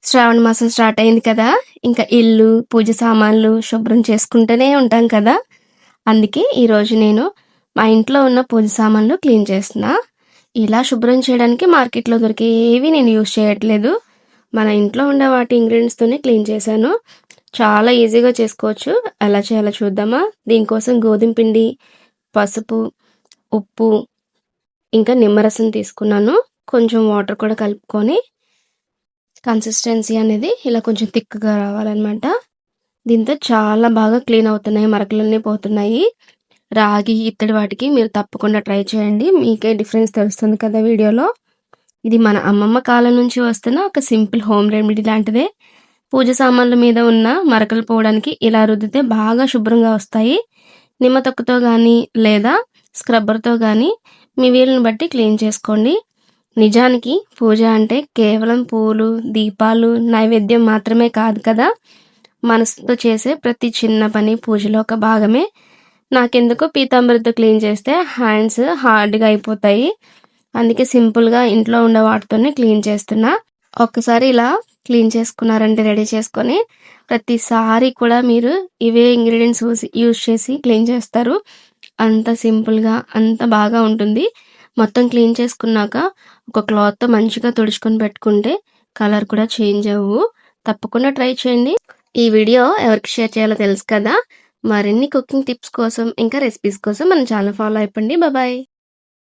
శ్రావణ మాసం స్టార్ట్ అయింది కదా! ఇంకా ఇల్లు, పూజ సామాన్లు శుభ్రం చేసుకుంటూనే ఉంటాం కదా! అందుకే ఈరోజు నేను మా ఇంట్లో ఉన్న పూజ సామాన్లు క్లీన్ చేస్తున్నా. ఇలా శుభ్రం చేయడానికి మార్కెట్‌లో దొరికే ఏవి నేను యూజ్ చేయట్లేదు. మన ఇంట్లో ఉండే వాటి ఇంగ్రీడియెంట్స్‌తోనే క్లీన్ చేశాను. చాలా ఈజీగా చేసుకోవచ్చు. ఎలా చేయాలో చూద్దామా? దీనికోసం గోధుమ పిండి, పసుపు, ఉప్పు, ఇంకా నిమ్మరసం తీసుకున్నాను. కొంచెం వాటర్ కూడా కలుపుకొని కన్సిస్టెన్సీ అనేది ఇలా కొంచెం థిక్‌గా రావాలనమాట. దీంతో చాలా బాగా క్లీన్ అవుతున్నాయి. మరకలన్నీ పోతున్నాయి. రాగి, ఇత్తడి వాటికి మీరు తప్పకుండా ట్రై చేయండి. మీకే డిఫరెన్స్ తెలుస్తుంది కదా వీడియోలో. ఇది మన అమ్మమ్మ కాలం నుంచి వస్తున్న ఒక సింపుల్ హోమ్ రెమెడీ లాంటిదే. పూజ సామాన్ల మీద ఉన్న మరకలు పోవడానికి ఇలా రుద్దితే బాగా శుభ్రంగా వస్తాయి. నిమ్మ తొక్కతో గానీ లేదా స్క్రబ్బర్‌తో గానీ మీ వీలుని బట్టి క్లీన్ చేసుకోండి. నిజానికి పూజ అంటే కేవలం పూలు, దీపాలు, నైవేద్యం మాత్రమే కాదు కదా! మనసుతో చేసే ప్రతి చిన్న పని పూజలో ఒక భాగమే. నాకెందుకో పీతాంబరితో క్లీన్ చేస్తే హ్యాండ్స్ హార్డ్‌గా అయిపోతాయి. అందుకే సింపుల్‌గా ఇంట్లో ఉండే వాటితోనే క్లీన్ చేస్తున్నా. ఒక్కసారి ఇలా క్లీన్ చేసుకున్నారంటే రెడీ చేసుకొని, ప్రతిసారి కూడా మీరు ఇవే ఇంగ్రీడియెంట్స్ యూజ్ చేసి క్లీన్ చేస్తారు. అంత సింపుల్‌గా, అంత బాగా ఉంటుంది. మొత్తం క్లీన్ చేసుకున్నాక ఒక క్లాత్‌తో మంచిగా తుడుచుకొని పెట్టుకుంటే కలర్ కూడా చేంజ్ అవ్వవు. తప్పకుండా ట్రై చేయండి. ఈ వీడియో ఎవరికి షేర్ చేయాలో తెలుసు కదా! మరిన్ని కుకింగ్ టిప్స్ కోసం ఇంకా రెసిపీస్ కోసం మన ఛానల్ ఫాలో అయిపోండి. బాయ్.